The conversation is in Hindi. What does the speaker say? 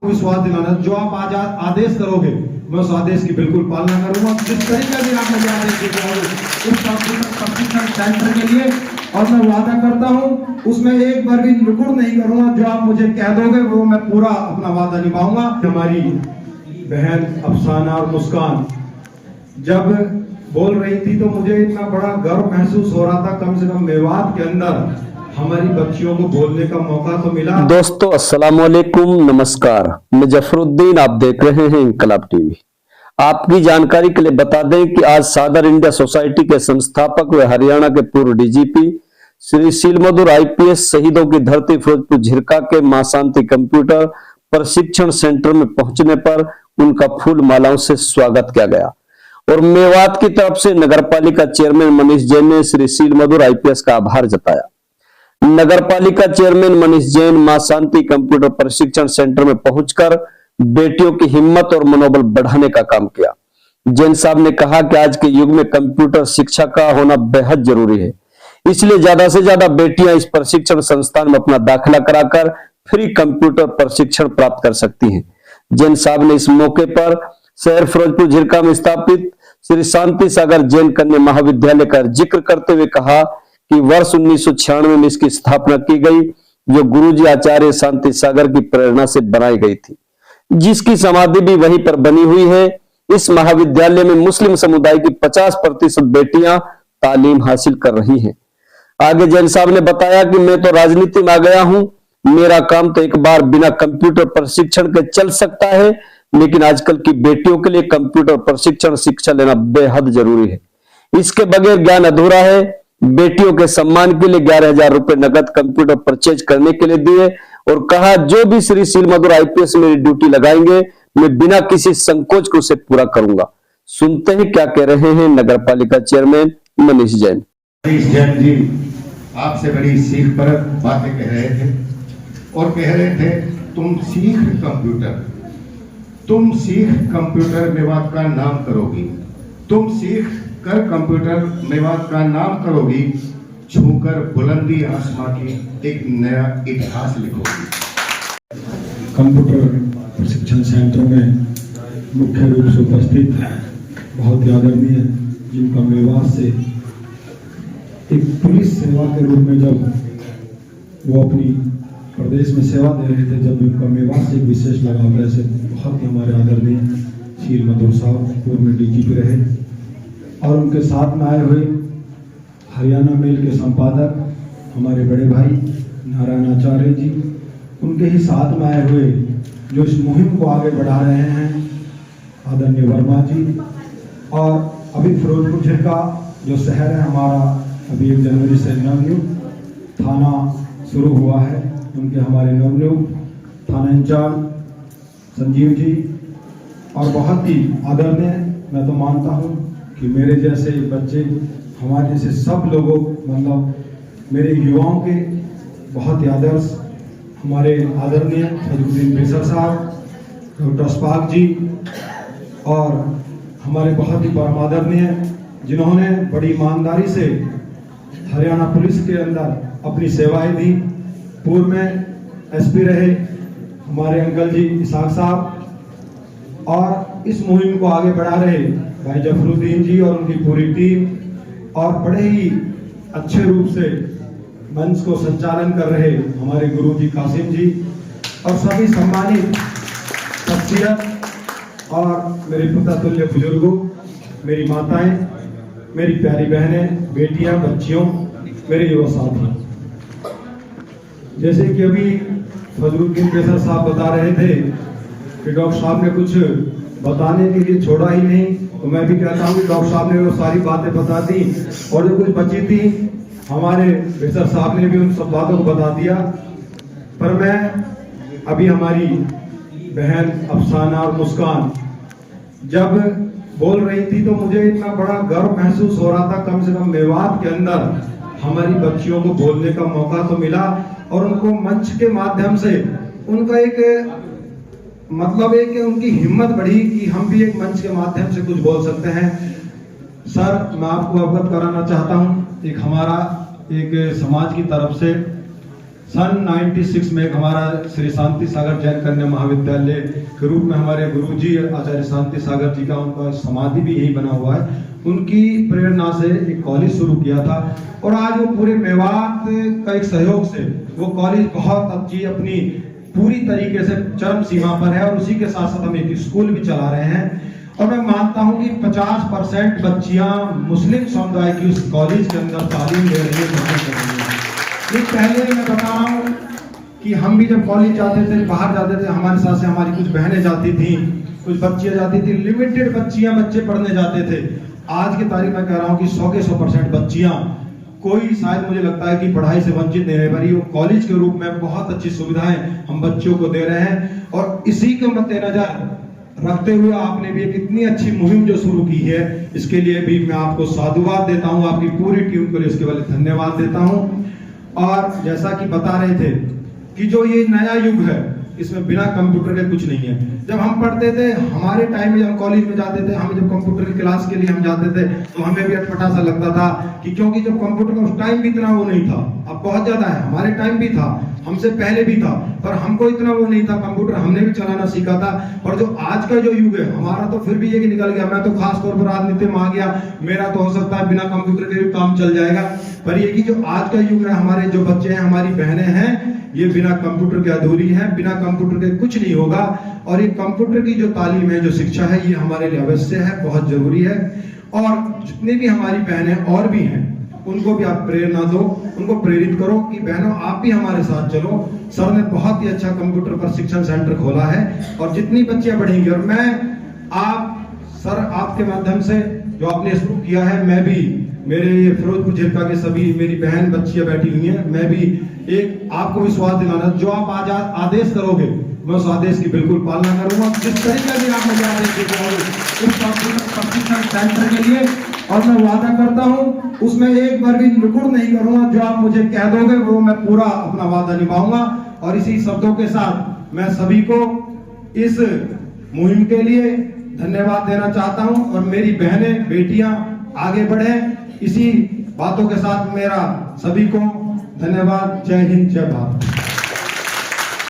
विश्वास दिलाना, जो आप आज आदेश करोगे मैं उस आदेश की बिल्कुल पालना करूंगा। जिस तरीके से आप मुझे आदेश देंगे उस प्रशिक्षण सेंटर के लिए, और मैं वादा करता हूं उसमें एक बार भी नुकुर नहीं करूंगा। जो आप मुझे कह दोगे वो मैं पूरा अपना वादा निभाऊंगा। हमारी बहन अफसाना और मुस्कान जब बोल रही थी तो मुझे इतना बड़ा गर्व महसूस हो रहा था। कम से कम मेवात के अंदर हमारी बच्चियों को बोलने का मौका तो मिला। दोस्तों अस्सलाम वालेकुम, नमस्कार। मैं जफरुद्दीन, आप देख रहे हैं इनकलाब टीवी। आपकी जानकारी के लिए बता दें कि आज सादर इंडिया सोसाइटी के संस्थापक व हरियाणा के पूर्व डीजीपी श्री सीलमधुर आईपीएस शहीदों की धरती फिरोजपुर झिरका के मां शांति कंप्यूटर प्रशिक्षण सेंटर में पहुंचने पर उनका फूल मालाओं से स्वागत किया गया और मेवात की तरफ से नगरपालिका चेयरमैन मनीष जैन ने श्री सीलमधुर आईपीएस का आभार जताया। नगरपालिका चेयरमैन मनीष जैन मां शांति कंप्यूटर प्रशिक्षण सेंटर में पहुंचकर बेटियों की हिम्मत और मनोबल बढ़ाने का काम किया। जैन साहब ने कहा कि आज के युग में कंप्यूटर शिक्षा का होना बेहद जरूरी है, इसलिए ज्यादा से ज्यादा बेटियां इस प्रशिक्षण संस्थान में अपना दाखिला कराकर फ्री कंप्यूटर प्रशिक्षण प्राप्त कर सकती हैं। जैन साहब ने इस मौके पर शहर फिरोजपुर झिरका में स्थापित श्री शांति सागर जैन कन्या महाविद्यालय का जिक्र करते हुए कहा कि वर्ष 1996 में इसकी स्थापना की गई, जो गुरुजी आचार्य शांति सागर की प्रेरणा से बनाई गई थी, जिसकी समाधि भी वहीं पर बनी हुई है। इस महाविद्यालय में मुस्लिम समुदाय की 50% बेटियां तालीम हासिल कर रही हैं। आगे जैन साहब ने बताया कि मैं तो राजनीति में आ गया हूं, मेरा काम तो एक बार बिना कंप्यूटर प्रशिक्षण के चल सकता है, लेकिन आजकल की बेटियों के लिए कंप्यूटर प्रशिक्षण शिक्षा लेना बेहद जरूरी है। इसके बगैर ज्ञान अधूरा है। बेटियों के सम्मान के लिए 11,000 रुपए नगद कंप्यूटर परचेज करने के लिए दिए और कहा जो भी श्री सीलमधुर आईपीएस मेरी ड्यूटी लगाएंगे मैं बिना किसी संकोच को उसे पूरा करूंगा। सुनते हैं क्या कह रहे हैं नगरपालिका चेयरमैन मनीष जैन। मनीष जैन जी आपसे बड़ी सीख पर बातें कह रहे थे और कह रहे थे तुम सीख कंप्यूटर मेवात का नाम करोगी, तुम सीख कर कंप्यूटर मेवात का नाम करोगी, छूकर बुलंदी आसमां की एक नया इतिहास लिखोगी। कंप्यूटर प्रशिक्षण सेंटर में मुख्य रूप से उपस्थित बहुत ही आदरणीय, जिनका मेवात से एक पुलिस सेवा के रूप में जब वो अपनी प्रदेश में सेवा दे रहे थे, जब उनका मेवात से एक विशेष लगाव, ऐसे बहुत ही हमारे आदरणीय सीलमधुर साहब पूर्व में डीजीपी रहे और उनके साथ में आए हुए हरियाणा मेल के संपादक हमारे बड़े भाई नारायण आचार्य जी, उनके ही साथ में आए हुए जो इस मुहिम को आगे बढ़ा रहे हैं आदरणीय वर्मा जी, और अभी फिरोजपुर झिरका जो शहर है हमारा, अभी 1 जनवरी से नवनियुक्त थाना शुरू हुआ है, उनके हमारे नवनियुक्त थाना इंचार्ज संजीव जी और बहुत ही आदरणीय, मैं तो मानता हूँ कि मेरे जैसे बच्चे, हमारे जैसे सब लोगों, मतलब मेरे युवाओं के बहुत ही आदर्श हमारे आदरणीय फजलुद्दीन बेसर साहब, डॉक्टर अस्फाक जी और हमारे बहुत ही परम आदरणीय जिन्होंने बड़ी ईमानदारी से हरियाणा पुलिस के अंदर अपनी सेवाएं दी, पूर्व में एसपी रहे हमारे अंकल जी इसाक साहब, और इस मुहिम को आगे बढ़ा रहे भाई जफरुद्दीन जी और उनकी पूरी टीम, और बड़े ही अच्छे रूप से मंच को संचालन कर रहे हमारे गुरु जी कासिम जी और सभी सम्मानित शख्सियत और मेरे पिता तुल्य बुजुर्गों, मेरी माताएं, मेरी प्यारी बहनें, बेटियां, बच्चियों, मेरे युवा साथी। जैसे कि अभी फजलुद्दीन बेसर साहब बता रहे थे कि डॉक्टर साहब ने कुछ बताने के लिए छोड़ा ही नहीं, तो मैं भी कहता हूँ कि डॉक्टर साहब ने वो सारी बातें बता दी और जो कुछ बची थी हमारे बेसर साहब ने भी उन सब बातों को बता दिया। पर मैं अभी हमारी बहन अफसाना और मुस्कान जब बोल रही थी तो मुझे इतना बड़ा गर्व महसूस हो रहा था। कम से कम मेवात के अंदर हमारी बच्चियों को बोलने का मौका तो मिला और उनको मंच के माध्यम से उनका एक मतलब है कि उनकी हिम्मत बढ़ी कि हम भी एक मंच के माध्यम से कुछ बोल सकते हैं। सर, मैं आपको अवगत कराना चाहता हूं, एक हमारा एक समाज की तरफ से सन 96 में हमारा श्री शांति सागर जैन कन्या महाविद्यालय के रूप में हमारे गुरुजी आचार्य शांति सागर जी का उनका समाधि भी यही बना हुआ है, उनकी प्रेरणा से एक कॉलेज शुरू किया था। और आज वो पूरे मेवात का एक सहयोग से वो कॉलेज बहुत अच्छी अपनी पूरी तरीके से चरम सीमा पर है, और उसी के साथ साथ हम एक स्कूल भी चला रहे हैं। और मैं मानता हूं कि 50% बच्चियां मुस्लिम समुदाय की उस कॉलेज के अंदर तालीम ले रही है। पहले मैं बता रहा हूं कि हम भी जब कॉलेज जाते थे, बाहर जाते थे, हमारे साथ से हमारी कुछ बहनें जाती थी, कुछ बच्चियां जाती थी, लिमिटेड बच्चे पढ़ने जाते थे। आज की तारीख में कह रहा हूं कि 100 के 100% बच्चियां, कोई शायद मुझे लगता है कि पढ़ाई से वंचित नहीं रह पारी। वो कॉलेज के रूप में बहुत अच्छी सुविधाएं हम बच्चों को दे रहे हैं, और इसी को मद्देनजर रखते हुए आपने भी एक इतनी अच्छी मुहिम जो शुरू की है, इसके लिए भी मैं आपको साधुवाद देता हूं, आपकी पूरी टीम को इसके लिए धन्यवाद देता हूं। और जैसा कि बता रहे थे कि जो ये नया युग है, इसमें बिना कंप्यूटर के कुछ नहीं है। जब हम पढ़ते थे, हमारे टाइम में जब कॉलेज में जाते थे, हम जब कंप्यूटर की क्लास के लिए हम जाते थे, तो हमें भी अटपटा सा लगता था कि क्योंकि जब कंप्यूटर का उस टाइम भी इतना वो नहीं था, अब बहुत ज्यादा है, हमारे टाइम भी था, हमसे पहले भी था, पर हमको इतना वो नहीं था। कंप्यूटर हमने भी चलाना सीखा था। और जो आज का जो युग है हमारा, तो फिर भी ये कि निकल गया। मैं तो खास तौर पर राजनीति में आ गया, मेरा तो हो सकता है बिना कंप्यूटर के भी काम चल जाएगा, पर ये कि जो आज का युग है, हमारे जो बच्चे हैं, हमारी बहनें हैं, ये बिना कंप्यूटर के अधूरी है, बिना कंप्यूटर के कुछ नहीं होगा। और ये कंप्यूटर की जो तालीम है, जो शिक्षा है, ये हमारे लिए अवश्य है, बहुत जरूरी है। और जितनी भी हमारी बहनें और भी हैं, उनको भी आप प्रेरणा दो, उनको प्रेरित करो कि बहनों आप भी हमारे साथ चलो। सर ने बहुत ही अच्छा कंप्यूटर प्रशिक्षण सेंटर खोला है, और जितनी बच्चियां बढ़ेंगी, और मैं सर आपके माध्यम से जो आपने शुरू किया है, मैं भी, मेरे ये फिरोजपुर झिरका के सभी मेरी बहन बच्चियां बैठी हुई हैं, मैं भी एक आपको विश्वास दिलाना, जो आप आज आदेश करोगे, मैं उस आदेश की बिल्कुल पालना करूंगा। जिस तरीके से आप मुझे आदेश देते उस प्रशिक्षण सेंटर के लिए, और मैं वादा करता हूं उसमें एक बार भी नुकुर नहीं करूंगा। जो आप मुझे कह दोगे वो मैं पूरा अपना वादा निभाऊंगा। और इसी शब्दों के साथ मैं सभी को इस मुहिम के लिए धन्यवाद देना चाहता हूं, और मेरी बहनें बेटियां आगे बढ़े, इसी बातों के साथ मेरा सभी को धन्यवाद। जय हिंद, जय भारत।